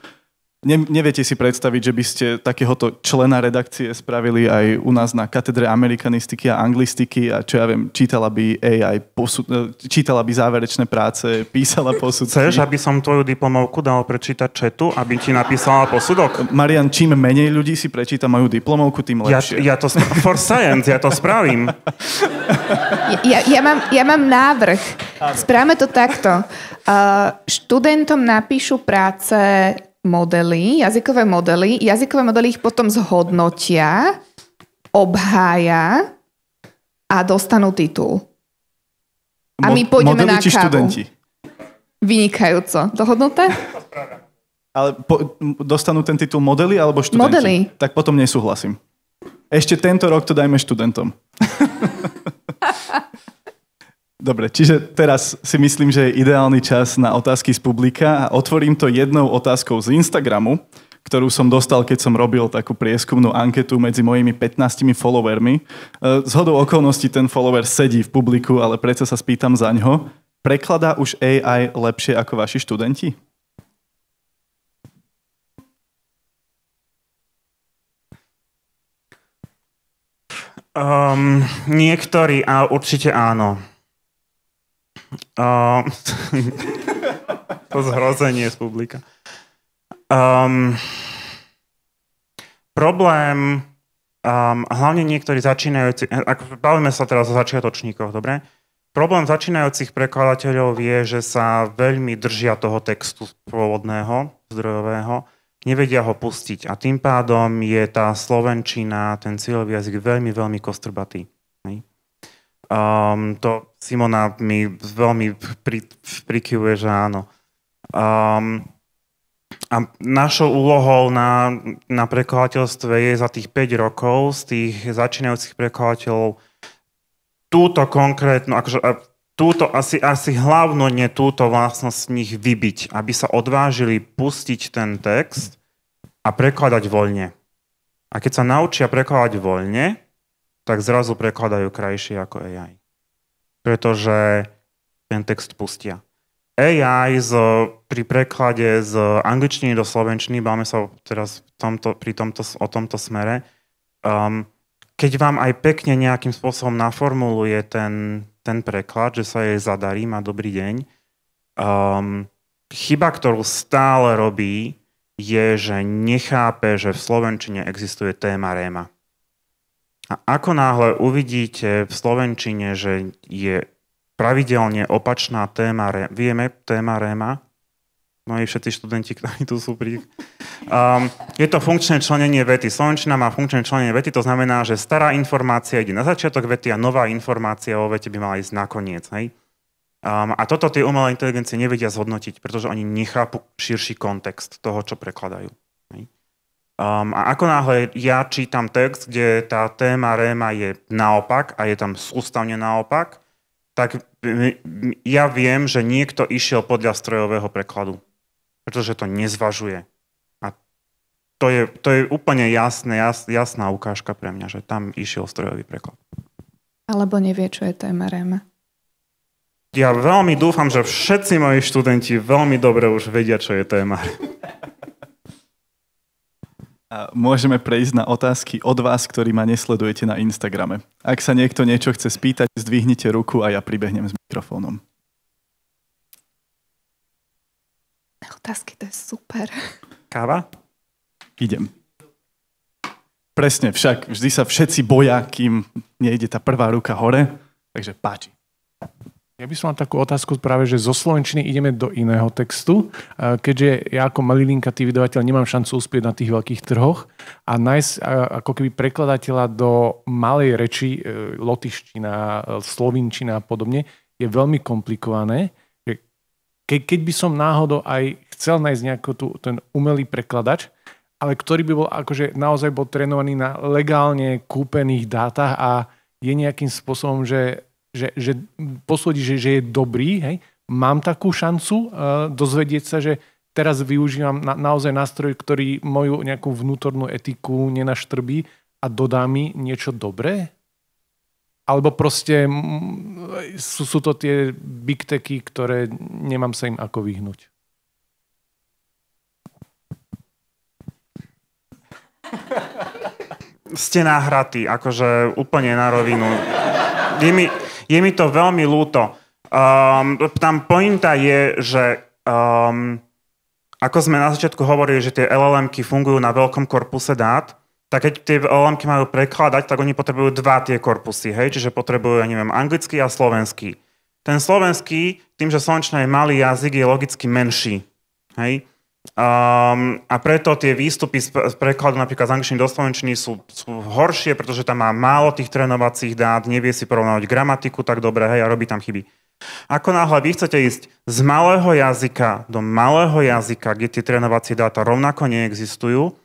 Neviete si predstaviť, že by ste takéhoto člena redakcie spravili aj u nás na katedre amerikanistiky a anglistiky a čo ja viem, čítala by AI, čítala by záverečné práce, písala posudky. Chceš, aby som tvoju diplomovku dal prečítať chatu, aby ti napísala posudok? Marian, čím menej ľudí si prečíta moju diplomovku, tým lepšie. For science, ja to spravím. Ja mám návrh. Správame to takto. Študentom napíšu práce jazykové modely ich potom zhodnotia, obhája a dostanú titul. A my pôjdeme na kávu. Študenti? Vynikajúco. Dohodnuté? Ale dostanú ten titul modely alebo študenti? Modely. Tak potom nesúhlasím. Ešte tento rok to dajme študentom. Dobre, čiže teraz si myslím, že je ideálny čas na otázky z publika a otvorím to jednou otázkou z Instagramu, ktorú som dostal, keď som robil takú prieskumnú anketu medzi mojimi 15 followermi. Zhodou okolností ten follower sedí v publiku, ale predsa sa spýtam za ňo. Prekladá už AI lepšie ako vaši študenti? Niektorí, a určite áno. To zhrozenie z publika. Problém, hlavne niektorí začínajúci, bavíme sa teraz o začiatočníkoch, dobre? Problém začínajúcich prekladateľov je, že sa veľmi držia toho textu pôvodného, zdrojového, nevedia ho pustiť a tým pádom je tá slovenčina, ten cieľový jazyk veľmi, veľmi kostrbatý. To Simona mi veľmi prikyvuje, že áno. A našou úlohou na prekladateľstve je za tých 5 rokov z tých začínajúcich prekladateľov túto konkrétnu, túto asi hlavno nie túto vlastnosť z nich vybiť, aby sa odvážili pustiť ten text a prekladať voľne. A keď sa naučia prekladať voľne, tak zrazu prekladajú krajšie ako AI. Pretože ten text pustia. AI pri preklade z angličtiny do slovenčiny, bavíme sa teraz o tomto smere, keď vám aj pekne nejakým spôsobom naformuluje ten preklad, že sa jej zadarí, má dobrý deň, chyba, ktorú stále robí, je, že nechápe, že v slovenčine existuje téma réma. A ako náhle uvidíte v slovenčine, že je pravidelne opačná téma réma, vieme téma réma, no i všetci študenti, ktorí tu sú je to funkčné členenie vety. Slovenčina má funkčné členenie vety, to znamená, že stará informácia ide na začiatok vety a nová informácia o vete by mala ísť nakoniec. Hej? A toto tie umelé inteligencie nevedia zhodnotiť, pretože oni nechápu širší kontext toho, čo prekladajú. Hej? A ako náhle ja čítam text, kde tá téma réma je naopak a je tam sústavne naopak, tak ja viem, že niekto išiel podľa strojového prekladu, pretože to nezvažuje. A to je úplne jasná ukážka pre mňa, že tam išiel strojový preklad. Alebo nevie, čo je téma réma. Ja veľmi dúfam, že všetci moji študenti veľmi dobre už vedia, čo je téma. A môžeme prejsť na otázky od vás, ktorí ma nesledujete na Instagrame. Ak sa niekto niečo chce spýtať, zdvihnite ruku a ja pribehnem s mikrofónom. Otázky, to je super. Káva? Idem. Presne, však vždy sa všetci boja, kým nejde tá prvá ruka hore, takže páči. Ja by som mal takú otázku práve, že zo slovenčiny ideme do iného textu, keďže ja ako malilinkatý vydavateľ nemám šancu uspieť na tých veľkých trhoch a nájsť ako keby prekladateľa do malej reči, lotyština, slovinčina a podobne, je veľmi komplikované. Keď by som náhodou aj chcel nájsť nejaký ten umelý prekladač, ale ktorý by bol akože naozaj bol trénovaný na legálne kúpených dátach a je nejakým spôsobom, že posúdi, že je dobrý, hej? Mám takú šancu dozvedieť sa, že teraz využívam naozaj nástroj, ktorý moju nejakú vnútornú etiku nenaštrbí a dodá mi niečo dobré? Alebo proste sú to tie big techy, ktoré nemám sa im ako vyhnúť? Ste nahratí, akože úplne na rovinu. Je mi to veľmi ľúto. Tam pointa je, že ako sme na začiatku hovorili, že tie LLM-ky fungujú na veľkom korpuse dát, tak keď tie LLM-ky majú prekladať, tak oni potrebujú dva tie korpusy, hej? Čiže potrebujú, ja neviem, anglický a slovenský. Ten slovenský, tým, že slovenčina je malý jazyk, je logicky menší, hej? A preto tie výstupy z prekladu napríklad z angličtiny do slovenčiny sú horšie, pretože tam má málo tých trénovacích dát, nevie si porovnávať gramatiku tak dobre, hej, a robí tam chyby. Ako náhle vy chcete ísť z malého jazyka do malého jazyka, kde tie trénovacie dáta rovnako neexistujú,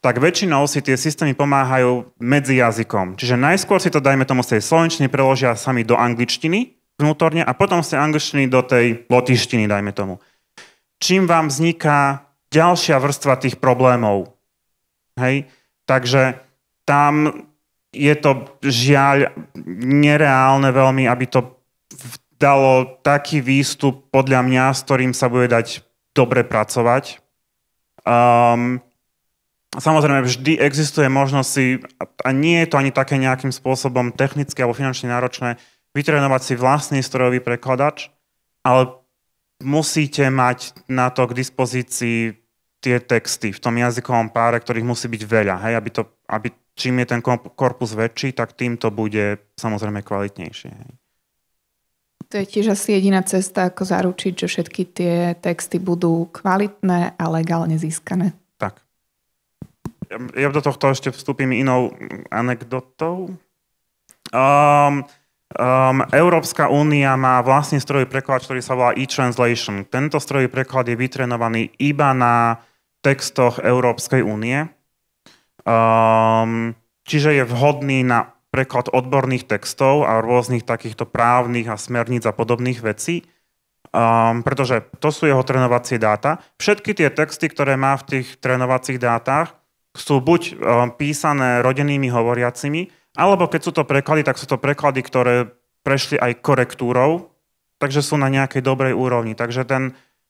tak väčšinou si tie systémy pomáhajú medzi jazykom. Čiže najskôr si to, dajme tomu, z tej slovenčiny preložia sami do angličtiny vnútorne a potom z tej angličtiny do tej lotyštiny, dajme tomu. Čím vám vzniká ďalšia vrstva tých problémov. Hej? Takže tam je to žiaľ nereálne veľmi, aby to dalo taký výstup podľa mňa, s ktorým sa bude dať dobre pracovať. Samozrejme, vždy existuje možnosť si, a nie je to ani také nejakým spôsobom technicky alebo finančne náročné, vytrénovať si vlastný strojový prekladač, ale musíte mať na to k dispozícii tie texty v tom jazykovom páre, ktorých musí byť veľa. Hej? Aby čím je ten korpus väčší, tak tým to bude samozrejme kvalitnejšie. Hej? To je tiež asi jediná cesta, ako zaručiť, že všetky tie texty budú kvalitné a legálne získané. Tak. Ja do tohto ešte vstúpim inou anekdotou. Európska únia má vlastný strojový preklad, ktorý sa volá e-translation. Tento strojový preklad je vytrenovaný iba na textoch Európskej únie. Čiže je vhodný na preklad odborných textov a rôznych takýchto právnych a smerníc a podobných vecí, pretože to sú jeho trénovacie dáta. Všetky tie texty, ktoré má v tých trénovacích dátach, sú buď písané rodennými hovoriacimi, alebo keď sú to preklady, tak sú to preklady, ktoré prešli aj korektúrou, takže sú na nejakej dobrej úrovni. Takže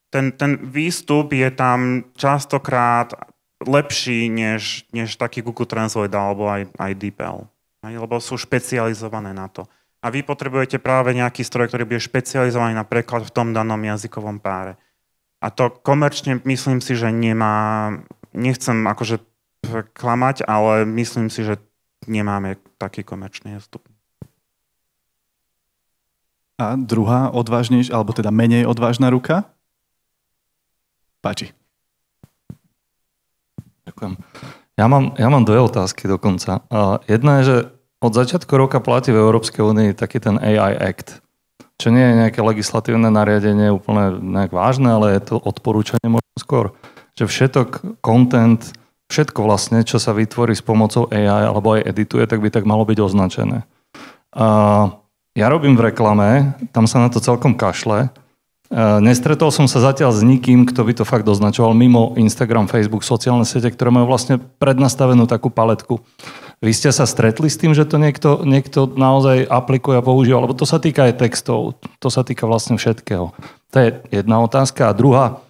ten výstup je tam častokrát lepší než taký Google Translate alebo aj DeepL, lebo sú špecializované na to. A vy potrebujete práve nejaký stroj, ktorý bude špecializovaný na preklad v tom danom jazykovom páre. A to komerčne myslím si, že nechcem akože klamať, ale myslím si, že nemáme taký komerčný výstup. A druhá odvážnejšia, alebo teda menej odvážna ruka? Páči. Ďakujem. Ja mám dve otázky dokonca. Jedna je, že od začiatku roka platí v Európskej únii taký ten AI Act, čo nie je nejaké legislatívne nariadenie úplne nejak vážne, ale je to odporúčanie možno skôr, že všetok content, všetko vlastne, čo sa vytvorí s pomocou AI alebo aj edituje, tak by tak malo byť označené. Ja robím v reklame, tam sa na to celkom kašle. Nestretol som sa zatiaľ s nikým, kto by to fakt označoval mimo Instagram, Facebook, sociálne siete, ktoré majú vlastne prednastavenú takú paletku. Vy ste sa stretli s tým, že to niekto naozaj aplikuje a používa? Lebo to sa týka aj textov, to sa týka vlastne všetkého. To je jedna otázka. A druhá,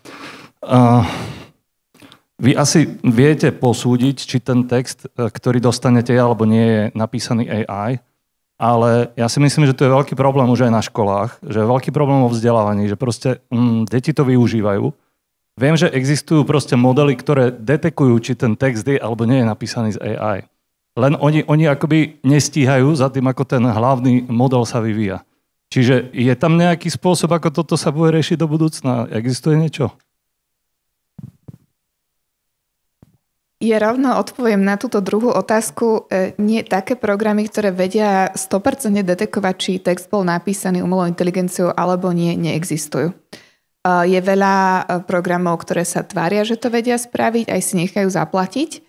vy asi viete posúdiť, či ten text, ktorý dostanete alebo nie je napísaný AI, ale ja si myslím, že to je veľký problém už aj na školách, že je veľký problém vo vzdelávaní, že proste deti to využívajú. Viem, že existujú proste modely, ktoré detekujú, či ten text je alebo nie je napísaný z AI. Len oni akoby nestíhajú za tým, ako ten hlavný model sa vyvíja. Čiže je tam nejaký spôsob, ako toto sa bude riešiť do budúcna? Existuje niečo? Ja rovno odpoviem na túto druhú otázku. Nie také programy, ktoré vedia 100% detekovať, či text bol napísaný umelou inteligenciou alebo nie, neexistujú. Je veľa programov, ktoré sa tvária, že to vedia spraviť, aj si nechajú zaplatiť.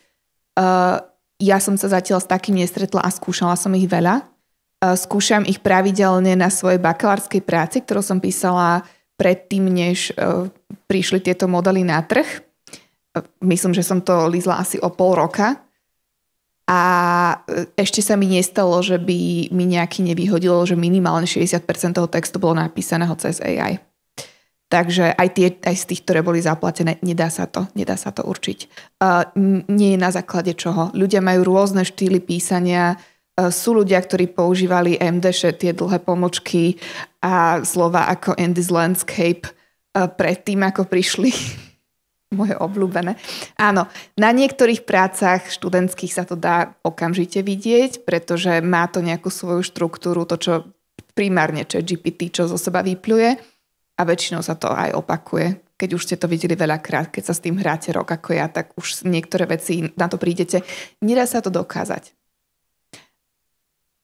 Ja som sa zatiaľ s takým nestretla a skúšala som ich veľa. Skúšam ich pravidelne na svojej bakalárskej práci, ktorú som písala predtým, než prišli tieto modely na trh. Myslím, že som to lízla asi o pol roka. A ešte sa mi nestalo, že by mi nejaký nevyhodilo, že minimálne 60% toho textu bolo napísaného cez AI. Takže aj z tých, ktoré boli zaplatené, nedá sa to určiť. Nie je na základe čoho. Ľudia majú rôzne štýly písania. Sú ľudia, ktorí používali MDŠ, tie dlhé pomočky a slova ako "in this landscape" predtým, ako prišli. Moje obľúbené. Áno, na niektorých prácach študentských sa to dá okamžite vidieť, pretože má to nejakú svoju štruktúru, to, čo primárne ChatGPT, čo zo seba vypľuje. A väčšinou sa to aj opakuje. Keď už ste to videli veľakrát, keď sa s tým hráte rok ako ja, tak už niektoré veci na to prídete. Nedá sa to dokázať.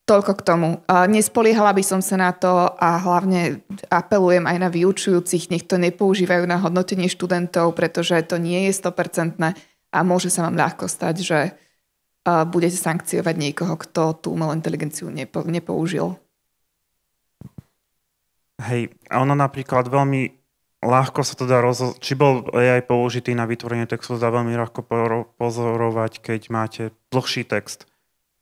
Toľko k tomu. Nespoliehala by som sa na to a hlavne apelujem aj na vyučujúcich, nech to nepoužívajú na hodnotenie študentov, pretože to nie je 100% a môže sa vám ľahko stať, že budete sankciovať niekoho, kto tú umelú inteligenciu nepoužil. Hej, a ono napríklad veľmi ľahko sa to dá či bol AI použitý na vytvorenie textu, dá veľmi ľahko pozorovať, keď máte dlhší text.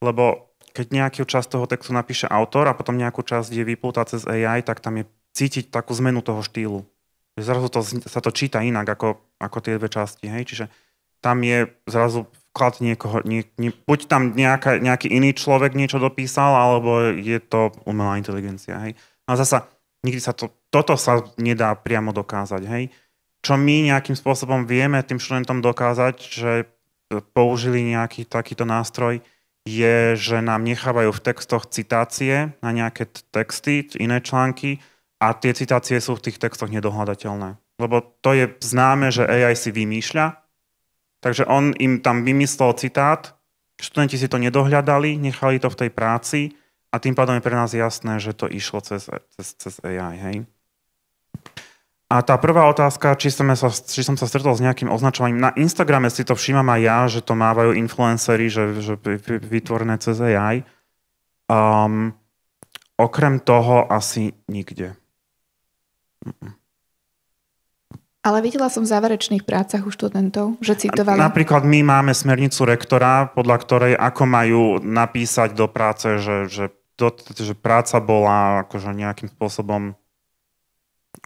Lebo keď nejakú časť toho textu napíše autor a potom nejakú časť je vyplúta cez AI, tak tam je cítiť takú zmenu toho štýlu. Zrazu sa to číta inak ako tie dve časti. Hej? Čiže tam je zrazu vklad niekoho, buď tam nejaký iný človek niečo dopísal, alebo je to umelá inteligencia. Hej. No zasa nikdy sa toto sa nedá priamo dokázať. Hej. Čo my nejakým spôsobom vieme tým študentom dokázať, že použili nejaký takýto nástroj, je, že nám nechávajú v textoch citácie na nejaké texty, iné články a tie citácie sú v tých textoch nedohľadateľné. Lebo to je známe, že AI si vymýšľa, takže on im tam vymyslel citát, študenti si to nedohľadali, nechali to v tej práci a tým pádom je pre nás jasné, že to išlo cez AI. Hej? A tá prvá otázka, či som sa stretol s nejakým označovaním. Na Instagrame si to všímam aj ja, že to mávajú influenceri, že vytvorené cez AI. Okrem toho asi nikde. Ale videla som v záverečných prácach u študentov, že citovali. Napríklad my máme smernicu rektora, podľa ktorej ako majú napísať do práce, že práca bola akože nejakým spôsobom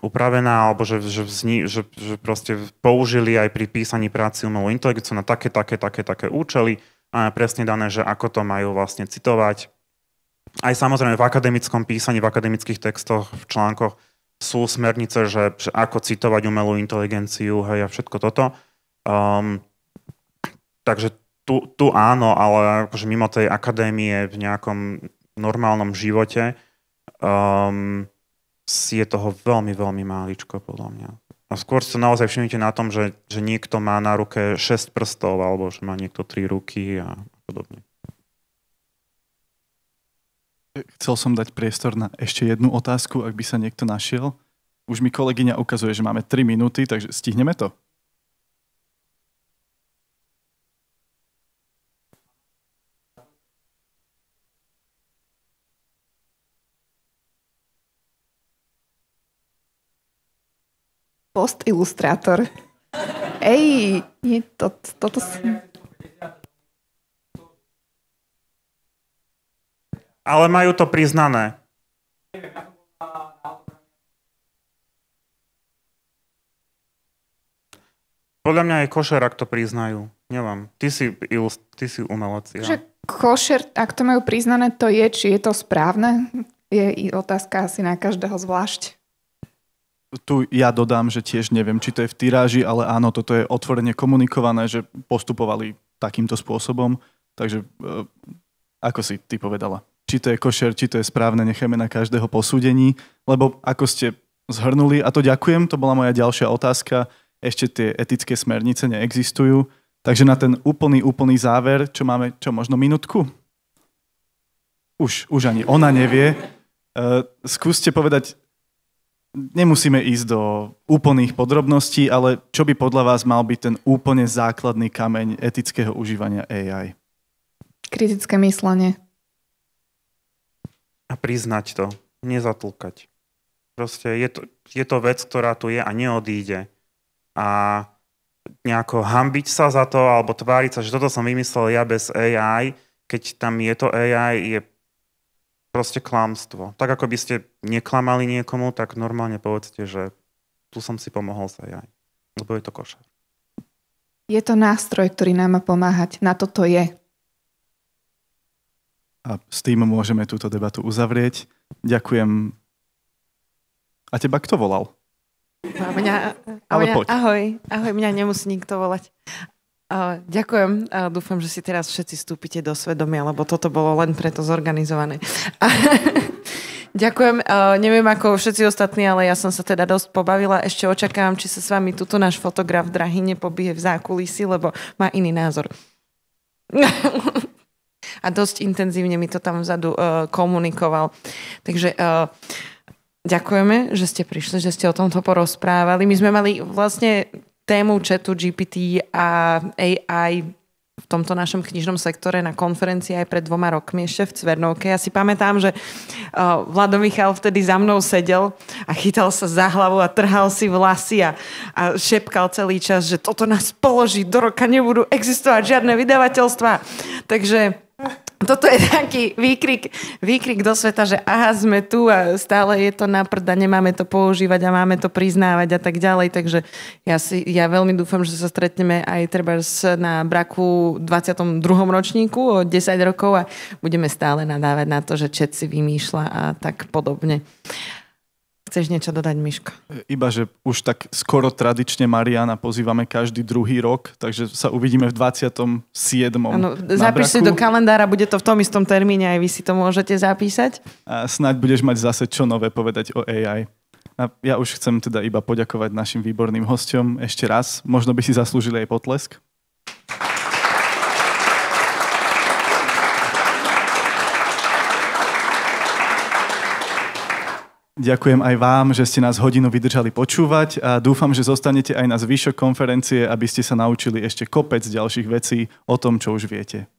upravená, alebo že proste použili aj pri písaní práci umelú inteligenciu na také účely a je presne dané, že ako to majú vlastne citovať. Aj samozrejme v akademickom písaní, v akademických textoch, v článkoch sú smernice, že ako citovať umelú inteligenciu, hej, a všetko toto. Takže tu áno, ale akože mimo tej akadémie v nejakom normálnom živote je toho veľmi, veľmi máličko, podľa mňa. A skôr si to naozaj všimnite na tom, že niekto má na ruke 6 prstov, alebo že má niekto 3 ruky a podobne. Chcel som dať priestor na ešte jednu otázku, ak by sa niekto našiel. Už mi kolegyňa ukazuje, že máme 3 minúty, takže stihneme to? Post-ilustrátor. Ej, nie, toto... Ale majú to priznané. Podľa mňa je košer, ak to priznajú. Neviem. Ty si umelec. Ja. Že košer, ak to majú priznané, to je, či je to správne? Je otázka asi na každého zvlášť. Tu ja dodám, že tiež neviem, či to je v tiráži, ale áno, toto je otvorene komunikované, že postupovali takýmto spôsobom. Takže ako si ty povedala? Či to je košer, či to je správne, necháme na každého posúdení, lebo ako ste zhrnuli, a to ďakujem, to bola moja ďalšia otázka, ešte tie etické smernice neexistujú, takže na ten úplný záver, čo máme, možno minútku? Už ani ona nevie. Skúste povedať, nemusíme ísť do úplných podrobností, ale čo by podľa vás mal byť ten úplne základný kameň etického užívania AI? Kritické myslenie. A priznať to, nezatlkať. Proste je to vec, ktorá tu je a neodíde. A nejako hanbiť sa za to, alebo tváriť sa, že toto som vymyslel ja bez AI, keď tam je to AI, je proste klamstvo. Tak ako by ste neklamali niekomu, tak normálne povedzte, že tu som si pomohol s AI. Lebo je to košer. Je to nástroj, ktorý nám má pomáhať. Na toto je. A s tým môžeme túto debatu uzavrieť. Ďakujem. A teba kto volal? Ahoj, mňa nemusí nikto volať. Ďakujem. Dúfam, že si teraz všetci vstúpite do svedomia, lebo toto bolo len preto zorganizované. Ďakujem. Neviem ako všetci ostatní, ale ja som sa teda dosť pobavila. Ešte očakávam, či sa s vami tuto náš fotograf drahý nepobije v zákulisí, lebo má iný názor. A dosť intenzívne mi to tam vzadu komunikoval. Takže ďakujeme, že ste prišli, že ste o tomto porozprávali. My sme mali vlastne tému chatu GPT a AI v tomto našom knižnom sektore na konferencii aj pred 2 rokmi ešte v Cvernovke. Ja si pamätám, že Vlado Michal vtedy za mnou sedel a chytal sa za hlavu a trhal si vlasy a šepkal celý čas, že toto nás položí, do roka nebudú existovať žiadne vydavateľstvá. Takže Toto je taký výkrik do sveta, že aha, sme tu a stále je to na prd a nemáme to používať a máme to priznávať a tak ďalej. Takže ja veľmi dúfam, že sa stretneme aj treba na Braku 22. ročníku o 10 rokov a budeme stále nadávať na to, že chat si vymýšľa a tak podobne. Chceš niečo dodať, Miško? Iba, že už tak skoro tradične Mariana pozývame každý druhý rok, takže sa uvidíme v 27. Áno, zapíš si do kalendára, bude to v tom istom termíne, aj vy si to môžete zapísať. A snáď budeš mať zase čo nové povedať o AI. A ja už chcem teda iba poďakovať našim výborným hosťom ešte raz. Možno by si zaslúžili aj potlesk. Ďakujem aj vám, že ste nás hodinu vydržali počúvať a dúfam, že zostanete aj na zvyšok konferencie, aby ste sa naučili ešte kopec ďalších vecí o tom, čo už viete.